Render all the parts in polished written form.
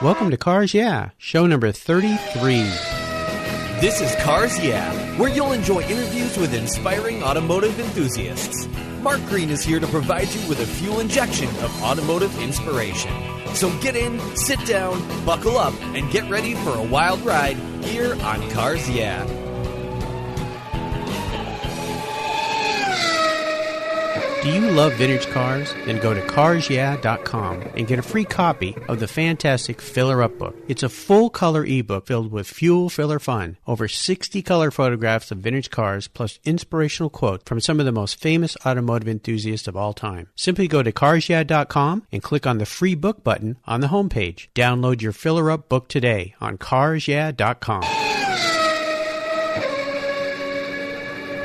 Welcome to Cars Yeah, show number 33. This is Cars Yeah, where you'll enjoy interviews with inspiring automotive enthusiasts. Mark Green is here to provide you with a fuel injection of automotive inspiration. So get in, sit down, buckle up, and get ready for a wild ride here on Cars Yeah. Do you love vintage cars? Then go to carsyeah.com and get a free copy of the fantastic Filler Up book. It's a full-color ebook filled with fuel filler fun, over 60 color photographs of vintage cars, plus inspirational quotes from some of the most famous automotive enthusiasts of all time. Simply go to carsyeah.com and click on the free book button on the homepage. Download your Filler Up book today on carsyeah.com.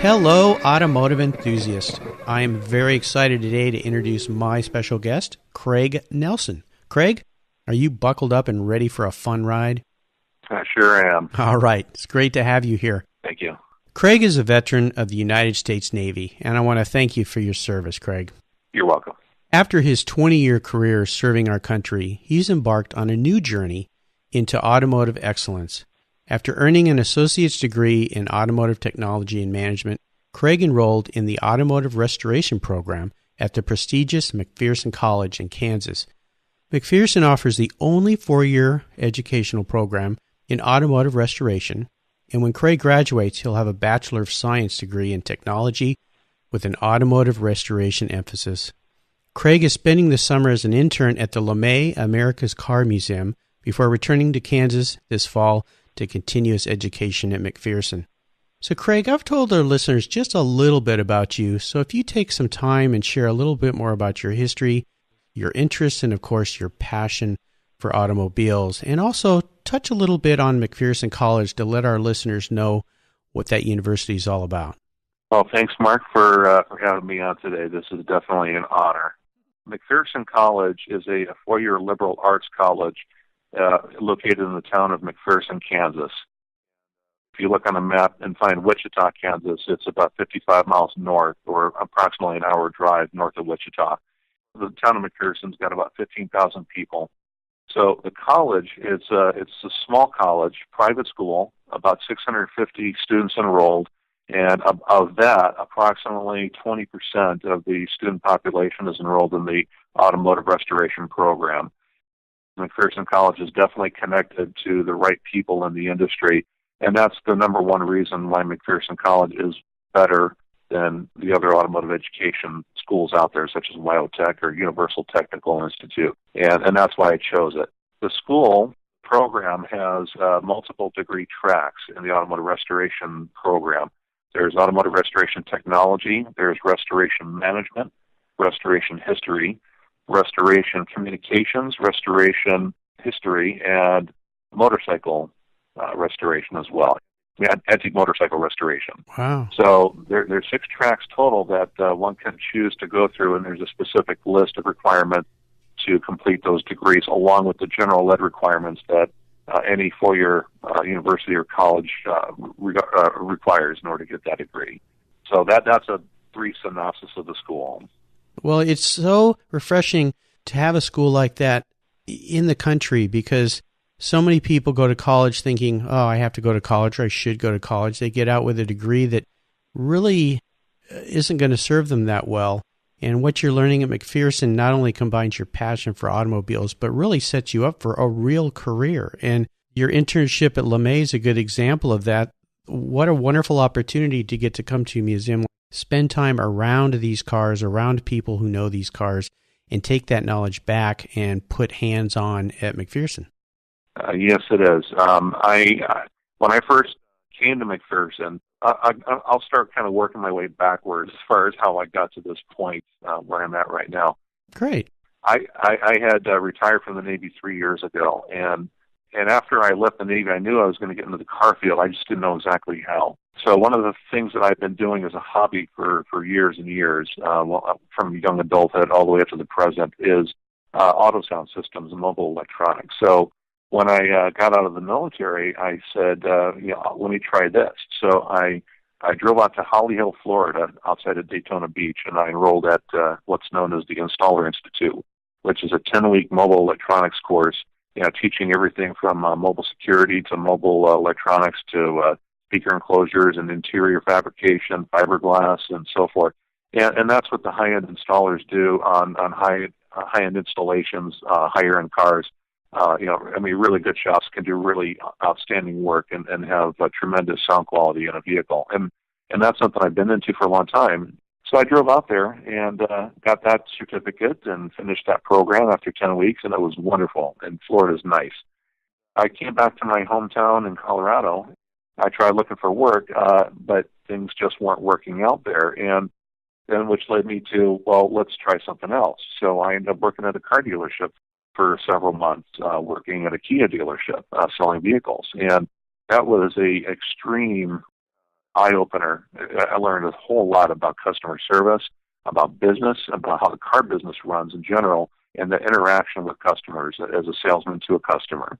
Hello, automotive enthusiasts. I am very excited today to introduce my special guest, Craig Nelson. Craig, are you buckled up and ready for a fun ride? I sure am. All right. It's great to have you here. Thank you. Craig is a veteran of the United States Navy, and I want to thank you for your service, Craig. You're welcome. After his 20-year career serving our country, he's embarked on a new journey into automotive excellence. After earning an associate's degree in automotive technology and management, Craig enrolled in the Automotive Restoration program at the prestigious McPherson College in Kansas. McPherson offers the only four-year educational program in automotive restoration, and when Craig graduates, he'll have a Bachelor of Science degree in technology with an automotive restoration emphasis. Craig is spending the summer as an intern at the LeMay America's Car Museum before returning to Kansas this fall to continue his education at McPherson. So, Craig, I've told our listeners just a little bit about you, so if you take some time and share a little bit more about your history, your interests, and, of course, your passion for automobiles, and also touch a little bit on McPherson College to let our listeners know what that university is all about. Well, thanks, Mark, for having me on today. This is definitely an honor. McPherson College is a four-year liberal arts college located in the town of McPherson, Kansas. If you look on a map and find Wichita, Kansas, it's about 55 miles north, or approximately an hour drive north of Wichita. The town of McPherson's got about 15,000 people. So the college it's a small college, private school, about 650 students enrolled, and of that, approximately 20% of the student population is enrolled in the automotive restoration program. McPherson College is definitely connected to the right people in the industry, and that's the number one reason why McPherson College is better than the other automotive education schools out there, such as WyoTech or Universal Technical Institute, and that's why I chose it. The school program has multiple degree tracks in the automotive restoration program. There's automotive restoration technology, there's restoration management, restoration history, restoration communications, restoration history, and motorcycle restoration as well. Antique motorcycle restoration. Wow. So there's 6 tracks total that one can choose to go through, and there's a specific list of requirements to complete those degrees, along with the general ed requirements that any four-year university or college requires in order to get that degree. So that's a brief synopsis of the school. Well, it's so refreshing to have a school like that in the country, because so many people go to college thinking, oh, I have to go to college, or I should go to college. They get out with a degree that really isn't going to serve them that well. And what you're learning at McPherson not only combines your passion for automobiles, but really sets you up for a real career. And your internship at LeMay is a good example of that. What a wonderful opportunity to get to come to a museum, spend time around these cars, around people who know these cars, and take that knowledge back and put hands on at McPherson. Yes, it is. When I first came to McPherson, I'll start kind of working my way backwards as far as how I got to this point where I'm at right now. Great. I had retired from the Navy 3 years ago, and after I left the Navy, I knew I was going to get into the car field. I just didn't know exactly how. So one of the things that I've been doing as a hobby for years and years, from young adulthood all the way up to the present, is auto sound systems and mobile electronics. So when I got out of the military, I said, let me try this. So I drove out to Holly Hill, Florida, outside of Daytona Beach, and I enrolled at what's known as the Installer Institute, which is a 10-week mobile electronics course teaching everything from mobile security to mobile electronics to speaker enclosures and interior fabrication, fiberglass, and so forth. And that's what the high-end installers do on high-end installations, higher-end cars. Really good shops can do really outstanding work and have tremendous sound quality in a vehicle. And that's something I've been into for a long time. So I drove out there and got that certificate and finished that program after 10 weeks, and it was wonderful. And Florida's nice. I came back to my hometown in Colorado. I tried looking for work, but things just weren't working out there, and then which led me to, well, let's try something else. So I ended up working at a car dealership for several months, working at a Kia dealership, selling vehicles. And that was a extreme eye-opener. I learned a whole lot about customer service, about business, about how the car business runs in general, and the interaction with customers as a salesman to a customer.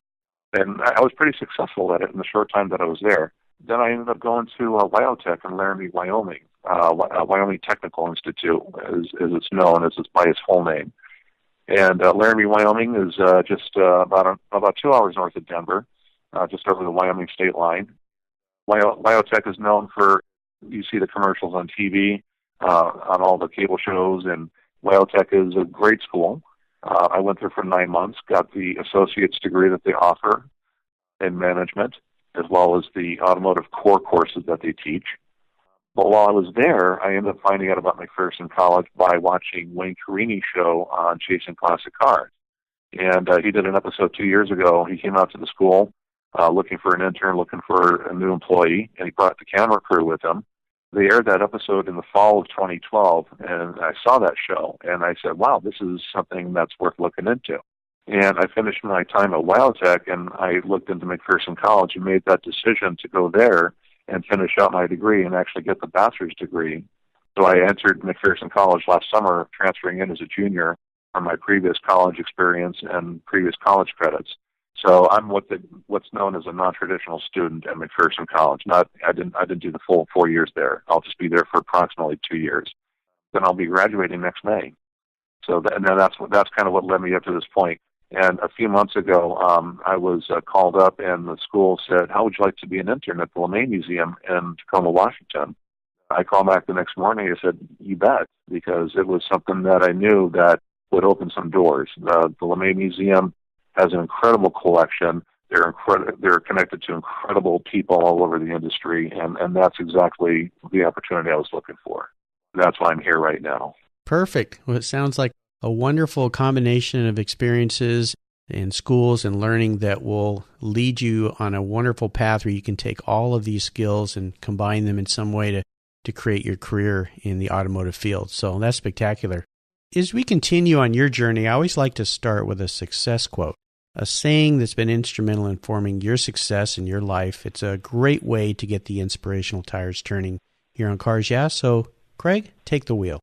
And I was pretty successful at it in the short time that I was there. Then I ended up going to Wyotech in Laramie, Wyoming. Wyoming Technical Institute, as it's known, as it's by its full name. And Laramie, Wyoming is just about 2 hours north of Denver, just over the Wyoming state line. Wyotech is known for, you see the commercials on TV, on all the cable shows, and Wyotech is a great school. I went there for 9 months, got the associate's degree that they offer in management, as well as the automotive core courses that they teach. But while I was there, I ended up finding out about McPherson College by watching Wayne Carini's show on Chasing Classic Cars. And he did an episode 2 years ago. He came out to the school looking for an intern, looking for a new employee, and he brought the camera crew with him. They aired that episode in the fall of 2012, and I saw that show, and I said, wow, this is something that's worth looking into. And I finished my time at Wyotech, and I looked into McPherson College and made that decision to go there and finish out my degree and actually get the bachelor's degree. So I entered McPherson College last summer, transferring in as a junior from my previous college experience and previous college credits. So I'm what's known as a non-traditional student at McPherson College. I didn't do the full 4 years there. I'll just be there for approximately 2 years. Then I'll be graduating next May. So that's kind of what led me up to this point. And a few months ago, I was called up, and the school said, how would you like to be an intern at the LeMay Museum in Tacoma, Washington? I called back the next morning. I said, you bet, because it was something that I knew that would open some doors. The LeMay Museum has an incredible collection. They're connected to incredible people all over the industry, and that's exactly the opportunity I was looking for. That's why I'm here right now. Perfect. Well, it sounds like a wonderful combination of experiences in schools and learning that will lead you on a wonderful path where you can take all of these skills and combine them in some way to create your career in the automotive field. So that's spectacular. As we continue on your journey, I always like to start with a success quote, a saying that's been instrumental in forming your success in your life. It's a great way to get the inspirational tires turning here on Cars Yeah. So, Craig, take the wheel.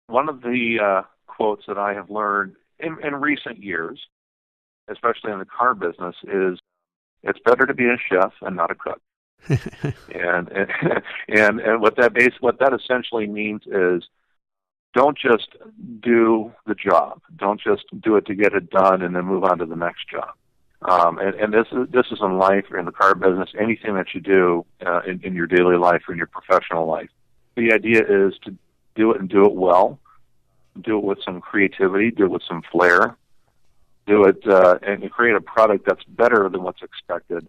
One of the quotes that I have learned in recent years, especially in the car business, is it's better to be a chef and not a cook. and what that essentially means is don't just do the job. Don't just do it to get it done and then move on to the next job. And this is in life or in the car business, anything that you do in your daily life or in your professional life. The idea is to do it and do it well. Do it with some creativity, do it with some flair, do it and create a product that's better than what's expected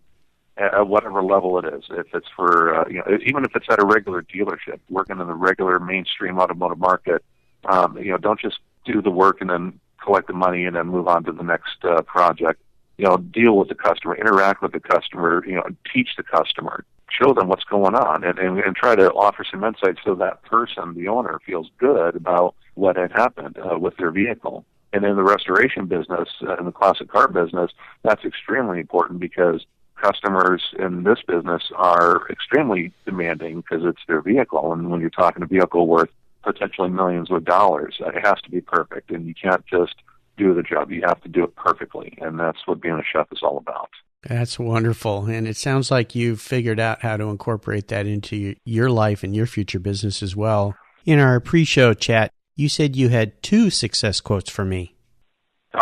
at whatever level it is. If it's for, even if it's at a regular dealership, working in the regular mainstream automotive market, don't just do the work and then collect the money and then move on to the next project. Deal with the customer, interact with the customer, teach the customer, show them what's going on, and try to offer some insight so that person, the owner, feels good about what had happened with their vehicle. And in the restoration business, in the classic car business, that's extremely important because customers in this business are extremely demanding because it's their vehicle. And when you're talking a vehicle worth potentially millions of dollars, it has to be perfect. And you can't just do the job. You have to do it perfectly. And that's what being a chef is all about. That's wonderful. And it sounds like you've figured out how to incorporate that into your life and your future business as well. In our pre-show chat, you said you had 2 success quotes for me.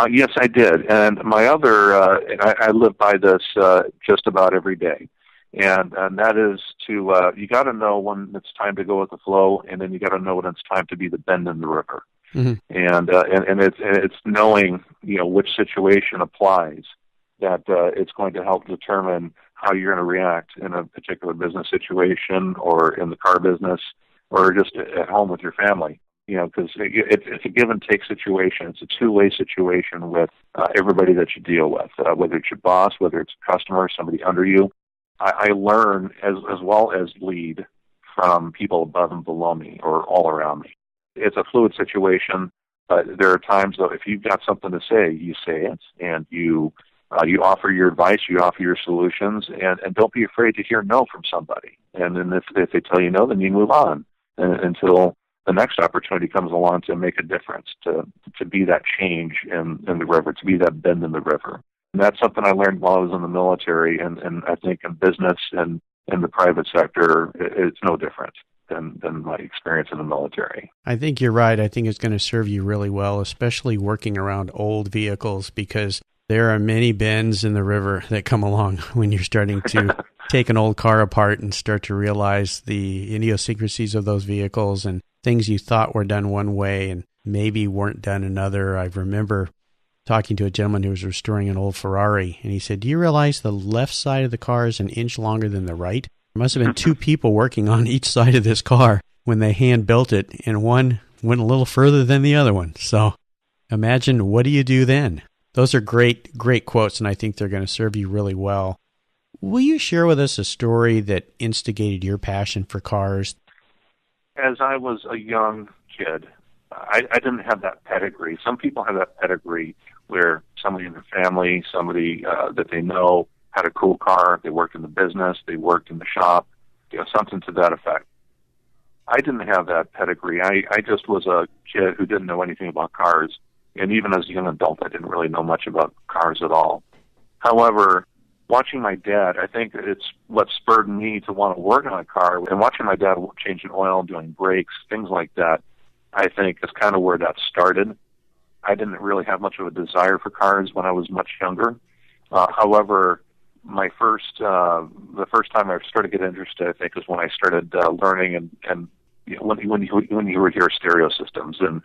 Yes, I did. And my other, I live by this just about every day. And that is to, you got to know when it's time to go with the flow, and then you got to know when it's time to be the bend in the river. Mm-hmm. And it's knowing, which situation applies that it's going to help determine how you're going to react in a particular business situation or in the car business or just at home with your family. Because it's a give and take situation. It's a two-way situation with everybody that you deal with, whether it's your boss, whether it's a customer, somebody under you. I learn as well as lead from people above and below me or all around me. It's a fluid situation, but there are times, though, if you've got something to say, you say it, and you offer your advice, you offer your solutions, and don't be afraid to hear no from somebody. And then if they tell you no, then you move on until the next opportunity comes along to make a difference, to be that change in the river, to be that bend in the river. And that's something I learned while I was in the military, and I think in business and in the private sector, it's no different than my experience in the military. I think you're right. I think it's going to serve you really well, especially working around old vehicles, because there are many bends in the river that come along when you're starting to take an old car apart and start to realize the idiosyncrasies of those vehicles and things you thought were done one way and maybe weren't done another. I remember talking to a gentleman who was restoring an old Ferrari, and he said, "Do you realize the left side of the car is an inch longer than the right? There must have been two people working on each side of this car when they hand built it, and one went a little further than the other one." So imagine, what do you do then? Those are great quotes, and I think they're going to serve you really well. Will you share with us a story that instigated your passion for cars? As I was a young kid, I didn't have that pedigree. Some people have that pedigree where somebody in their family, somebody that they know had a cool car, they worked in the business, they worked in the shop, something to that effect. I didn't have that pedigree. I just was a kid who didn't know anything about cars. And even as a young adult, I didn't really know much about cars at all. However, watching my dad, I think it's what spurred me to want to work on a car. And watching my dad changing oil, doing brakes, things like that, I think is kind of where that started. I didn't really have much of a desire for cars when I was much younger. However, the first time I started to get interested, I think, was when I started learning and when you would hear stereo systems and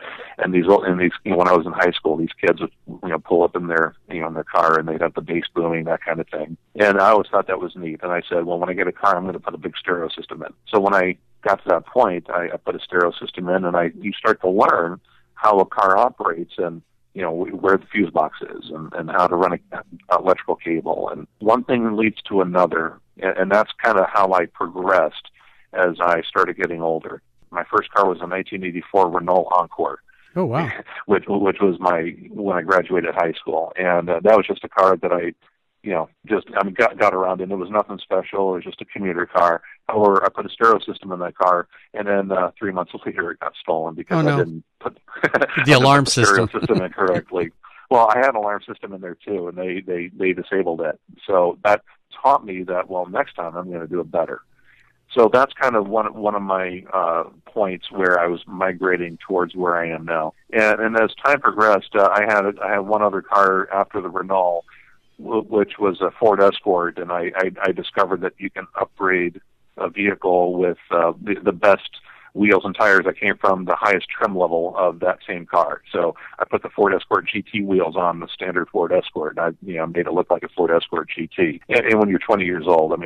these when I was in high school, these kids would pull up in their in their car and they'd have the bass booming, that kind of thing. And I always thought that was neat. And I said, well, when I get a car, I'm going to put a big stereo system in. So when I got to that point, I put a stereo system in, and you start to learn how a car operates and where the fuse box is and how to run an electrical cable. And one thing leads to another, and that's kind of how I progressed as I started getting older. My first car was a 1984 Renault Encore. Oh, wow. which was when I graduated high school. And that was just a car that I got around in. It was nothing special. It was just a commuter car. However, I put a stereo system in that car, and then 3 months later it got stolen because I didn't put the alarm system in correctly. Well, I had an alarm system in there too, and they disabled it. So that taught me that, well, next time I'm going to do it better. So that's kind of one of my points where I was migrating towards where I am now. And as time progressed, I had one other car after the Renault, which was a Ford Escort, and I discovered that you can upgrade a vehicle with the best wheels and tires that came from the highest trim level of that same car. So I put the Ford Escort GT wheels on the standard Ford Escort. I made it look like a Ford Escort GT. And when you're 20 years old,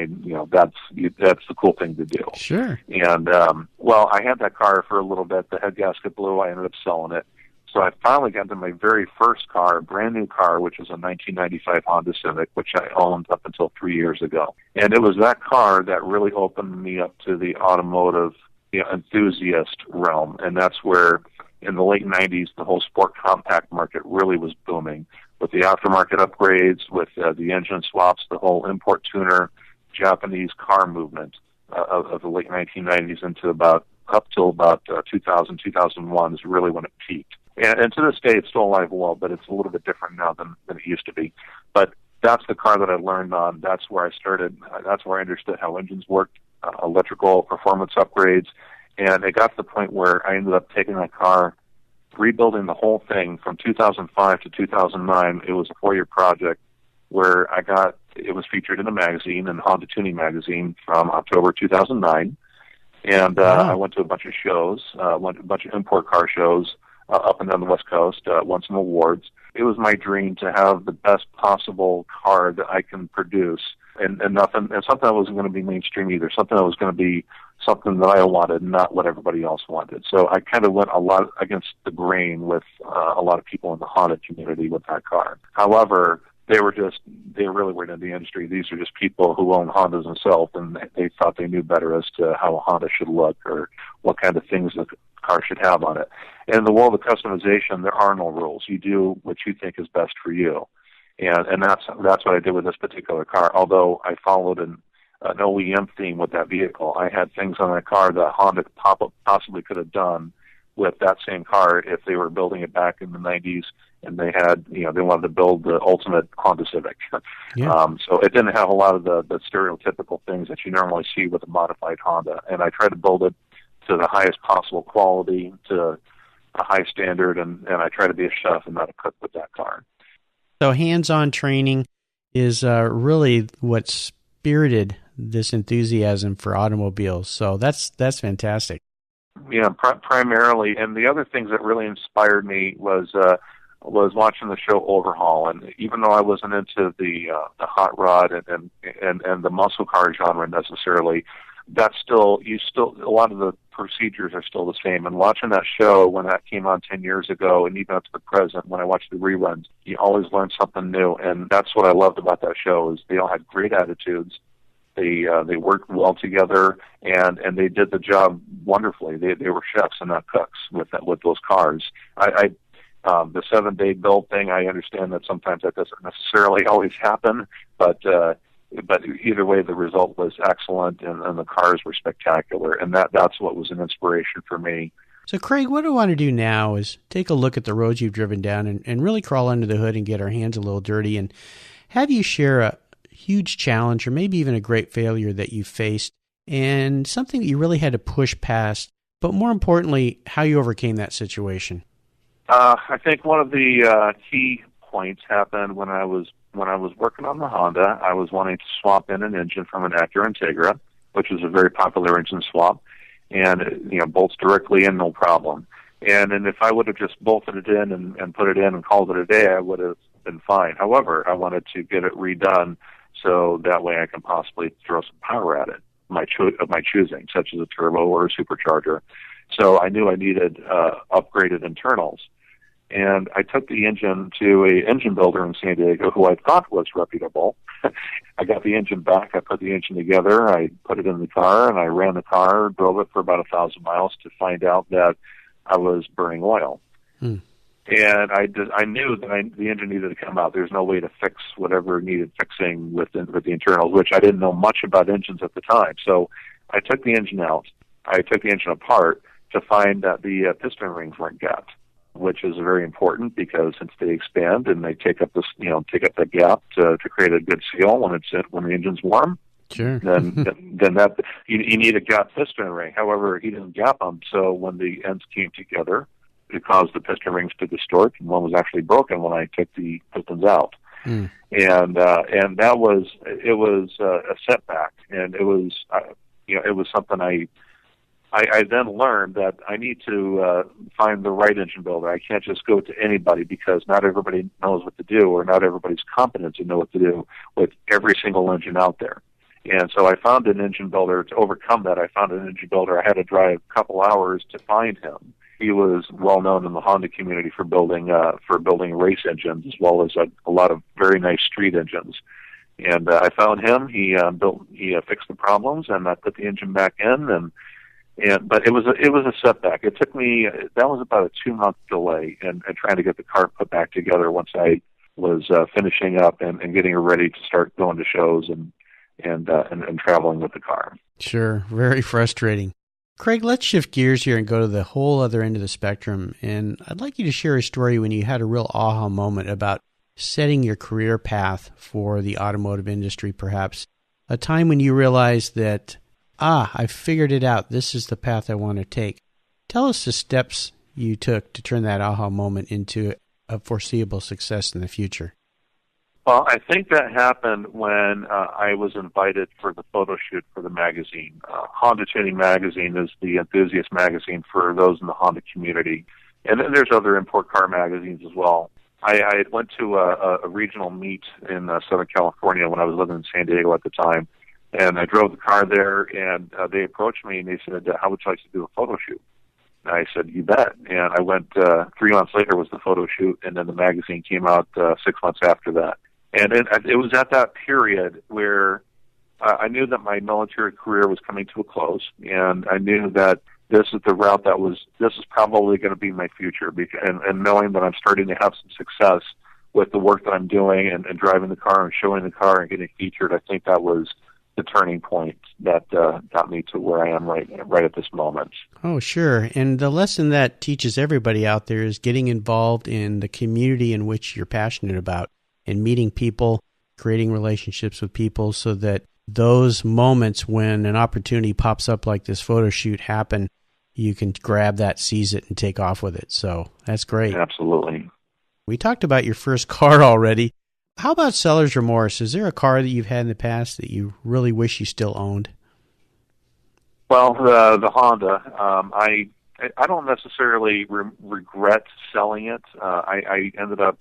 that's the cool thing to do. Sure. And I had that car for a little bit. The head gasket blew. I ended up selling it. So I finally got to my very first car, a brand new car, which was a 1995 Honda Civic, which I owned up until 3 years ago. And it was that car that really opened me up to the automotive enthusiast realm. And that's where, in the late 90s, the whole sport compact market really was booming with the aftermarket upgrades, with the engine swaps, the whole import tuner, Japanese car movement of the late 1990s up till about 2000, 2001 is really when it peaked. And to this day, it's still alive and well, but it's a little bit different now than it used to be. But that's the car that I learned on. That's where I started. That's where I understood how engines worked, electrical performance upgrades. And it got to the point where I ended up taking that car rebuilding the whole thing from 2005 to 2009. It was a 4-year project where it was featured in a magazine, in Honda Tuning magazine, from October 2009. And Wow. I went to a bunch of shows, went to a bunch of import car shows up and down the West Coast, won some awards. It was my dream to have the best possible car that I can produce, and something that wasn't going to be mainstream either, something that was going to be something that I wanted, not what everybody else wanted. So I kind of went a lot against the grain with a lot of people in the Honda community with that car. However, they really weren't in the industry. These are just people who own Hondas themselves, and they thought they knew better as to how a Honda should look or what kind of things the car should have on it. In the world of customization, there are no rules. You do what you think is best for you. And that's what I did with this particular car. Although I followed an OEM theme with that vehicle, I had things on that car that Honda possibly could have done with that same car if they were building it back in the 90s and they wanted to build the ultimate Honda Civic. Yeah. So it didn't have a lot of the stereotypical things that you normally see with a modified Honda. And I tried to build it to the highest possible quality, to a high standard, and I try to be a chef and not a cook with that car. So hands-on training is really what spirited this enthusiasm for automobiles. So that's fantastic. Yeah, primarily. And the other things that really inspired me was watching the show Overhaul. And even though I wasn't into the hot rod and the muscle car genre necessarily, a lot of the procedures are still the same. And watching that show when that came on 10 years ago, and even up to the present, when I watch the reruns, you always learn something new. And that's what I loved about that show, is they all had great attitudes. They worked well together, and they did the job wonderfully. They were chefs and not cooks with those cars. The 7-day build thing, I understand that sometimes that doesn't necessarily always happen, but either way, the result was excellent, and the cars were spectacular, and that's what was an inspiration for me. So, Craig, what I want to do now is take a look at the roads you've driven down and really crawl under the hood and get our hands a little dirty and have you share a huge challenge or maybe even a great failure that you faced and something that you really had to push past, but more importantly, how you overcame that situation. I think one of the key points happened when I was working on the Honda. I was wanting to swap in an engine from an Acura Integra, which is a very popular engine swap, and bolts directly in, no problem. And if I would have just bolted it in and put it in and called it a day, I would have been fine. However, I wanted to get it redone so that way I can possibly throw some power at it, of my choosing, such as a turbo or a supercharger. So I knew I needed upgraded internals. And I took the engine to an engine builder in San Diego who I thought was reputable. I got the engine back. I put the engine together. I put it in the car, and I ran the car, drove it for about 1,000 miles to find out that I was burning oil. And I knew that the engine needed to come out. There's no way to fix whatever needed fixing with the internals, which I didn't know much about engines at the time. So I took the engine out. I took the engine apart to find that the piston rings weren't gapped, which is very important because since they expand and they take up the gap to create a good seal when the engine's warm. Sure. then that you need a gap piston ring. However, he didn't gap them, so when the ends came together, it caused the piston rings to distort, and one was actually broken when I took the pistons out. And that was a setback, and it was something I then learned that I need to find the right engine builder. I can't just go to anybody because not everybody knows what to do, or not everybody's competent to know what to do with every single engine out there. And so I found an engine builder to overcome that. I found an engine builder. I had to drive a couple hours to find him. He was well known in the Honda community for building race engines as well as a lot of very nice street engines. And I found him. He fixed the problems, and I put the engine back in. But it was a setback. It took me, that was about a 2-month delay in trying to get the car put back together once I was finishing up and getting ready to start going to shows and traveling with the car. Sure. Very frustrating. Craig, let's shift gears here and go to the whole other end of the spectrum. And I'd like you to share a story when you had a real aha moment about setting your career path for the automotive industry, perhaps. A time when you realized that, I figured it out. This is the path I want to take. Tell us the steps you took to turn that aha moment into a foreseeable success in the future? Well, I think that happened when I was invited for the photo shoot for the magazine. Honda Tuning Magazine is the enthusiast magazine for those in the Honda community. And then there's other import car magazines as well. I went to a regional meet in Southern California when I was living in San Diego at the time. And I drove the car there, and they approached me, and they said, how would you like to do a photo shoot? And I said, you bet. And I went 3 months later was the photo shoot, and then the magazine came out 6 months after that. And it was at that period where I knew that my military career was coming to a close, and I knew that this is the route this is probably going to be my future. And knowing that I'm starting to have some success with the work that I'm doing and driving the car and showing the car and getting featured, I think that was the turning point that got me to where I am right at this moment. Oh, sure. And the lesson that teaches everybody out there is getting involved in the community in which you're passionate about, and meeting people, creating relationships with people so that those moments when an opportunity pops up like this photo shoot happen, you can grab that, seize it, and take off with it. So that's great. Absolutely. We talked about your first car already. How about seller's remorse? Is there a car that you've had in the past that you really wish you still owned? Well, the Honda, I don't necessarily regret selling it. I ended up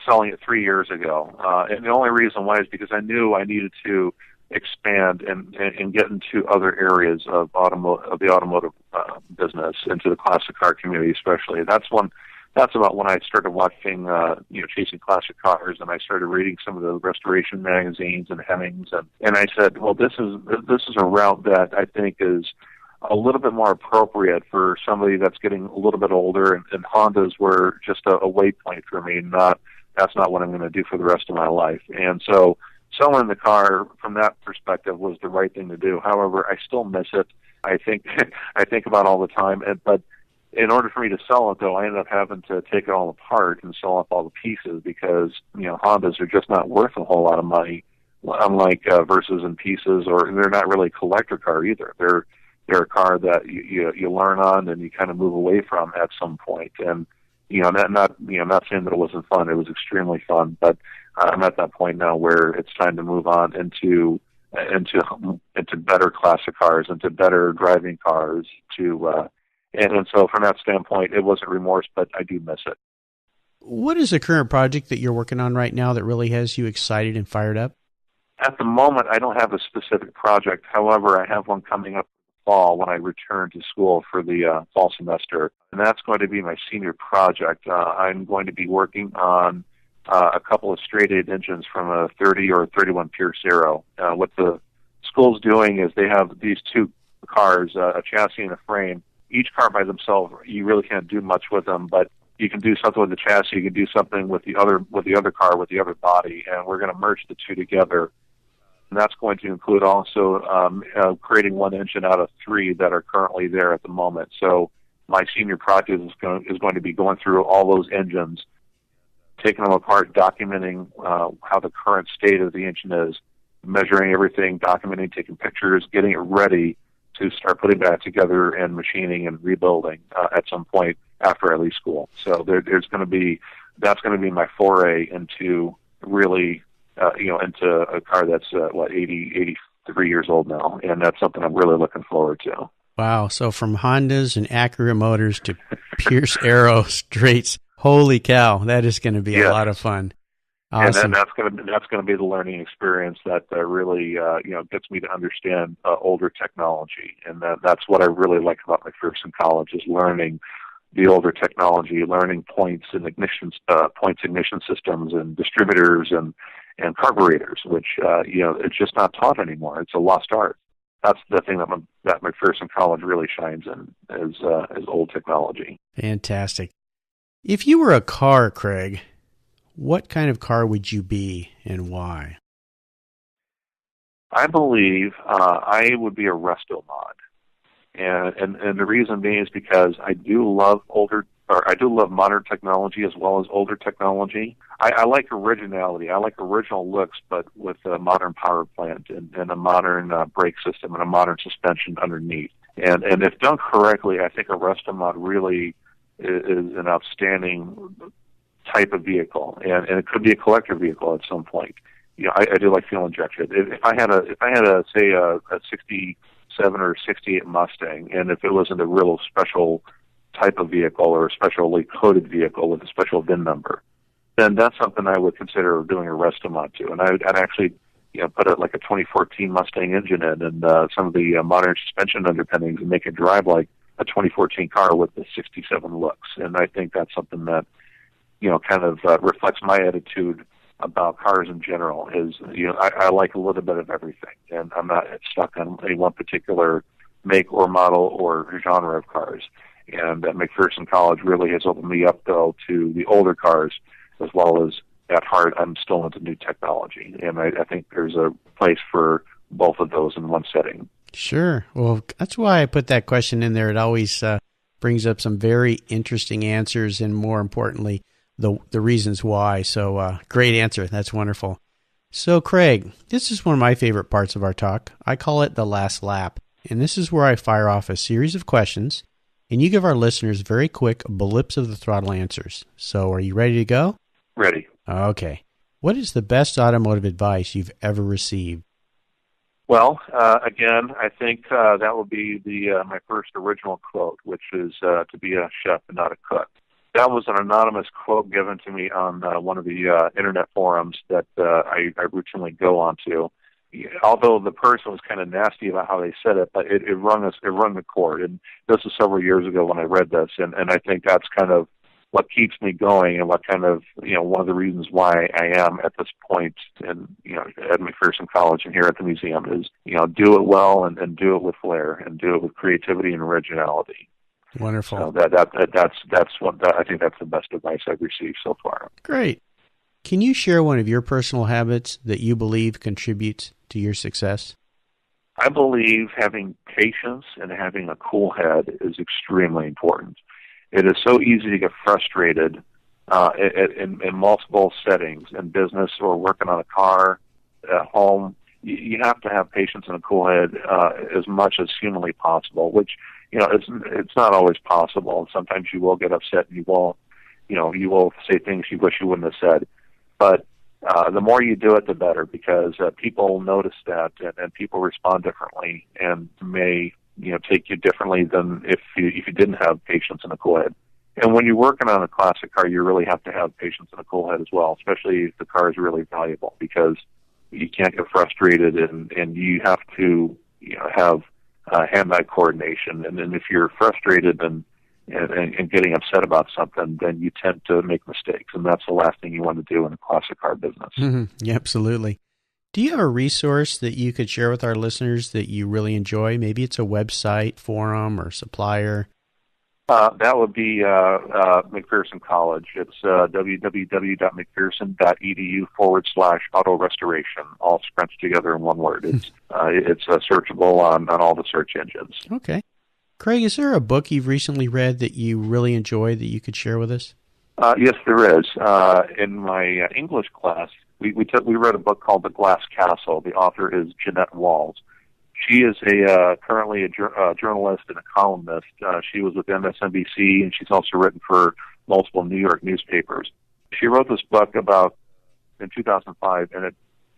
selling it 3 years ago. And the only reason why is because I knew I needed to expand and get into other areas of the automotive business, into the classic car community especially. That's about when I started watching, Chasing Classic Cars, and I started reading some of the Restoration magazines and Hemmings, and I said, well, this is a route that I think is a little bit more appropriate for somebody that's getting a little bit older, and Hondas were just a waypoint for me. That's not what I'm going to do for the rest of my life. And so selling the car from that perspective was the right thing to do. However, I still miss it. I think about it all the time. But in order for me to sell it, though, I ended up having to take it all apart and sell off all the pieces because, Hondas are just not worth a whole lot of money, unlike Versas and Pieces, or they're not really a collector car either. They're a car that you learn on and you kind of move away from at some point. And not saying that it wasn't fun. It was extremely fun, but I'm at that point now where it's time to move on into better classic cars, into better driving cars. And so from that standpoint, it wasn't remorse, but I do miss it. What is the current project that you're working on right now that really has you excited and fired up? At the moment, I don't have a specific project. However, I have one coming up fall when I return to school for the fall semester, and that's going to be my senior project. I'm going to be working on a couple of straight-eight engines from a 30 or 31 Pierce Aero. What the school's doing is they have these two cars, a chassis and a frame. Each car by themselves, you really can't do much with them, but you can do something with the chassis, you can do something with the other car, with the other body, and we're going to merge the two together. And that's going to include also creating one engine out of three that are currently there at the moment. So my senior project is going to be going through all those engines, taking them apart, documenting how the current state of the engine is, measuring everything, documenting, taking pictures, getting it ready to start putting that together and machining and rebuilding at some point after I leave school. So that's going to be my foray into really into a car that's 83 years old now, and that's something I'm really looking forward to. Wow! So from Hondas and Acura motors to Pierce Aero straights, holy cow! That is going to be a lot of fun. Awesome. And that's going to be the learning experience that really gets me to understand older technology, and that's what I really like about McPherson College is learning the older technology, learning points ignition systems and distributors and carburetors, which it's just not taught anymore. It's a lost art. That's the thing that McPherson College really shines in is old technology. Fantastic. If you were a car, Craig, what kind of car would you be and why? I believe I would be a resto mod. And the reason being is because I do love modern technology as well as older technology. I like originality. I like original looks, but with a modern power plant and a modern brake system and a modern suspension underneath. And if done correctly, I think a resto mod really is an outstanding type of vehicle, and it could be a collector vehicle at some point. I do like fuel injection. If I had a say a 67 or 68 Mustang, and if it wasn't a real special type of vehicle or a specially coded vehicle with a special VIN number, then that's something I would consider doing a resto mod to. And I'd actually put like a 2014 Mustang engine in and some of the modern suspension underpinnings and make it drive like a 2014 car with the 67 looks. And I think that's something that kind of reflects my attitude about cars in general. Is I like a little bit of everything, and I'm not stuck on any one particular make or model or genre of cars. And McPherson College really has opened me up, though, to the older cars, as well as at heart, I'm still into new technology. And I think there's a place for both of those in one setting. Sure. Well, that's why I put that question in there. It always brings up some very interesting answers, and more importantly, the reasons why. So great answer. That's wonderful. So Craig, this is one of my favorite parts of our talk. I call it the last lap. And this is where I fire off a series of questions, and you give our listeners very quick blips of the throttle answers. So are you ready to go? Ready. Okay. What is the best automotive advice you've ever received? Well, again, I think that will be my first original quote, which is to be a chef and not a cook. That was an anonymous quote given to me on one of the internet forums that I routinely go onto. Although the person was kind of nasty about how they said it, but it rung the chord. And this was several years ago when I read this, and I think that's kind of what keeps me going, and what kind of one of the reasons why I am at this point in at McPherson College and here at the museum is do it well and do it with flair and do it with creativity and originality. Wonderful. So that's what I think that's the best advice I've received so far. Great. Can you share one of your personal habits that you believe contributes to your success? I believe having patience and having a cool head is extremely important. It is so easy to get frustrated in multiple settings, in business or working on a car, at home. You have to have patience and a cool head as much as humanly possible, which it's not always possible. Sometimes you will get upset and you will say things you wish you wouldn't have said. But the more you do it, the better, because people notice that, and people respond differently, and may take you differently than if you didn't have patience and a cool head. And when you're working on a classic car, you really have to have patience and a cool head as well, especially if the car is really valuable, because you can't get frustrated, and you have to have hand-eye coordination. And then if you're frustrated and getting upset about something, then you tend to make mistakes, and that's the last thing you want to do in a classic car business. Mm-hmm. Yeah, absolutely. Do you have a resource that you could share with our listeners that you really enjoy? Maybe it's a website, forum, or supplier. That would be McPherson College. It's www.mcpherson.edu/auto restoration, all scrunched together in one word. It's searchable on all the search engines. Okay. Craig, is there a book you've recently read that you really enjoy that you could share with us? Yes, there is. In my English class, we read a book called The Glass Castle. The author is Jeanette Walls. She is currently a journalist and a columnist. She was with MSNBC, and she's also written for multiple New York newspapers. She wrote this book in 2005, and it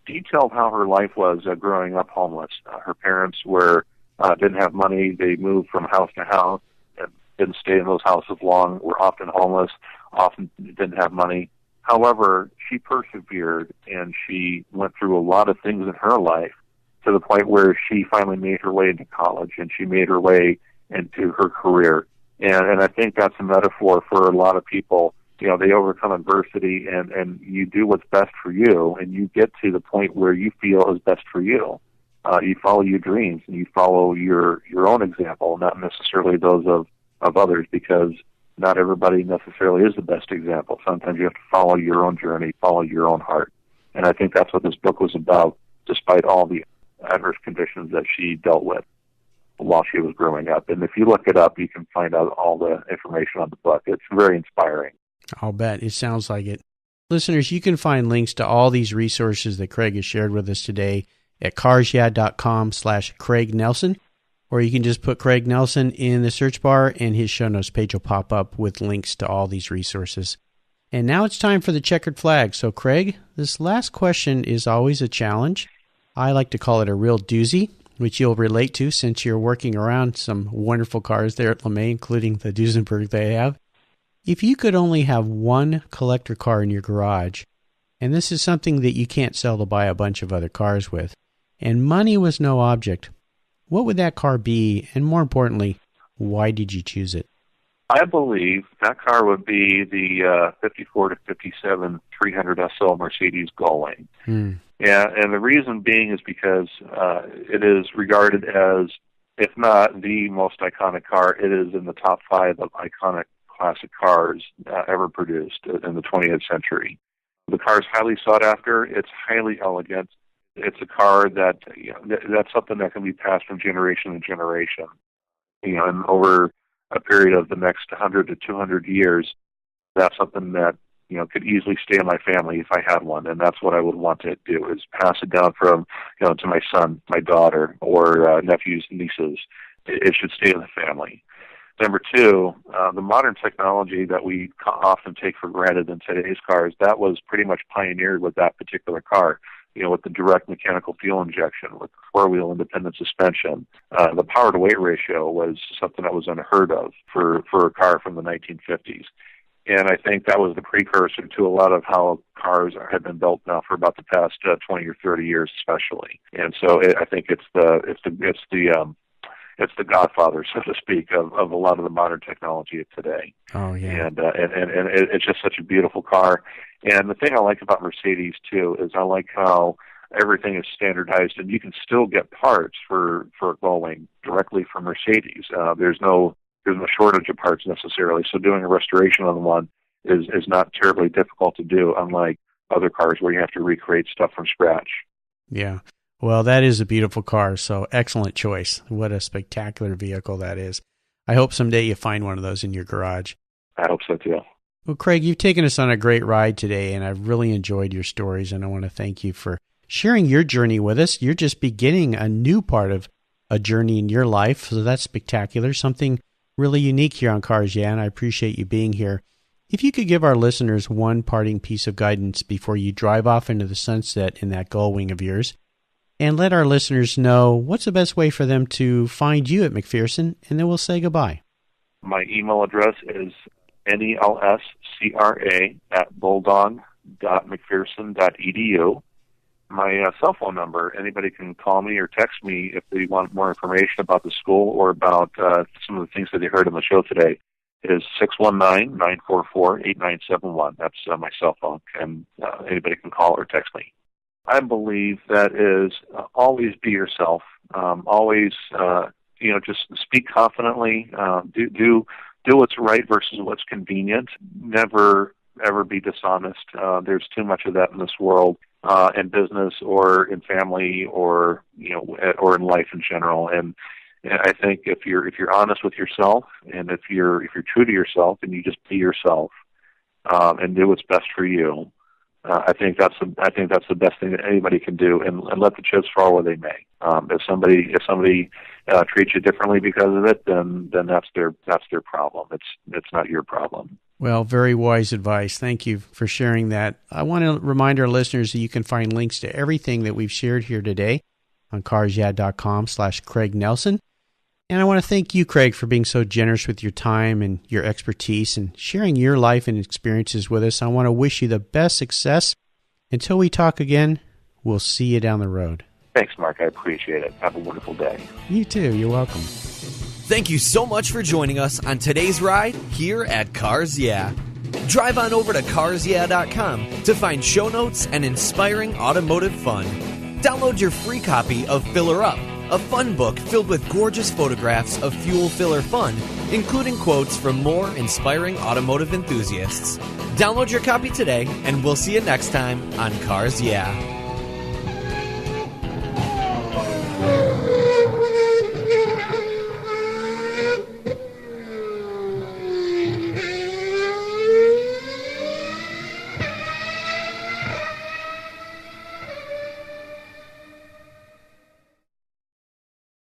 detailed how her life was growing up homeless. Her parents didn't have money. They moved from house to house and didn't stay in those houses long, were often homeless, often didn't have money. However, she persevered, and she went through a lot of things in her life to the point where she finally made her way into college, and she made her way into her career. And I think that's a metaphor for a lot of people. They overcome adversity, and you do what's best for you, and you get to the point where you feel is best for you. You follow your dreams, and you follow your own example, not necessarily those of others, because not everybody necessarily is the best example. Sometimes you have to follow your own journey, follow your own heart. And I think that's what this book was about, despite all the adverse conditions that she dealt with while she was growing up. And if you look it up, you can find out all the information on the book. It's very inspiring. I'll bet. It sounds like it. Listeners, you can find links to all these resources that Craig has shared with us today at carsyeah.com/Craig Nelson. or you can just put Craig Nelson in the search bar and his show notes page will pop up with links to all these resources. And now it's time for the checkered flag. So Craig, this last question is always a challenge. I like to call it a real doozy, which you'll relate to since you're working around some wonderful cars there at LeMay, including the Duesenberg they have. If you could only have one collector car in your garage, and this is something that you can't sell to buy a bunch of other cars with, and money was no object, what would that car be? And more importantly, why did you choose it? I believe that car would be the 54 to 57 300 SL Mercedes Gullwing. Yeah, and the reason being is because it is regarded as, if not the most iconic car, it is in the top 5 of iconic classic cars ever produced in the 20th century. The car is highly sought after. It's highly elegant. It's a car that, that's something that can be passed from generation to generation. And over a period of the next 100 to 200 years, that's something that, could easily stay in my family if I had one. And that's what I would want to do, is pass it down from, to my son, my daughter, or nephews, nieces. It should stay in the family. Number 2, the modern technology that we often take for granted in today's cars, that was pretty much pioneered with that particular car. With the direct mechanical fuel injection, with four-wheel independent suspension. The power-to-weight ratio was something that was unheard of for a car from the 1950s. And I think that was the precursor to a lot of how cars have been built now for about the past 20 or 30 years, especially. And so I think it's the godfather, so to speak, of a lot of the modern technology of today. Oh yeah. And it's just such a beautiful car. And the thing I like about Mercedes too is I like how everything is standardized, and you can still get parts for a Gullwing directly from Mercedes. There's no shortage of parts necessarily. So doing a restoration on one is not terribly difficult to do, unlike other cars where you have to recreate stuff from scratch. Yeah. Well, that is a beautiful car, so excellent choice. What a spectacular vehicle that is. I hope someday you find one of those in your garage. I hope so, too. Well, Craig, you've taken us on a great ride today, and I've really enjoyed your stories, and I want to thank you for sharing your journey with us. You're just beginning a new part of a journey in your life, so that's spectacular, something really unique here on Cars Yeah, and I appreciate you being here. If you could give our listeners one parting piece of guidance before you drive off into the sunset in that Gullwing of yours, and let our listeners know what's the best way for them to find you at McPherson, and then we'll say goodbye. My email address is nelska@bulldog.mcpherson.edu. My cell phone number, anybody can call me or text me if they want more information about the school or about some of the things that they heard on the show today, is 619-944-8971. That's my cell phone, and anybody can call or text me. I believe that is always be yourself. Always, just speak confidently. Do what's right versus what's convenient. Never ever be dishonest. There's too much of that in this world, in business or in family or or in life in general. And I think if you're honest with yourself, and if you're true to yourself, and you just be yourself and do what's best for you. I think that's the best thing that anybody can do, and let the chips fall where they may. If somebody treats you differently because of it, then that's their problem. It's not your problem. Well, very wise advice. Thank you for sharing that. I want to remind our listeners that you can find links to everything that we've shared here today on carsyeah.com/Craig Nelson. And I want to thank you, Craig, for being so generous with your time and your expertise and sharing your life and experiences with us. I want to wish you the best success. Until we talk again, we'll see you down the road. Thanks, Mark. I appreciate it. Have a wonderful day. You too. You're welcome. Thank you so much for joining us on today's ride here at Cars Yeah. Drive on over to carsyeah.com to find show notes and inspiring automotive fun. Download your free copy of Filler Up, a fun book filled with gorgeous photographs of fuel filler fun, including quotes from more inspiring automotive enthusiasts. Download your copy today, and we'll see you next time on Cars Yeah.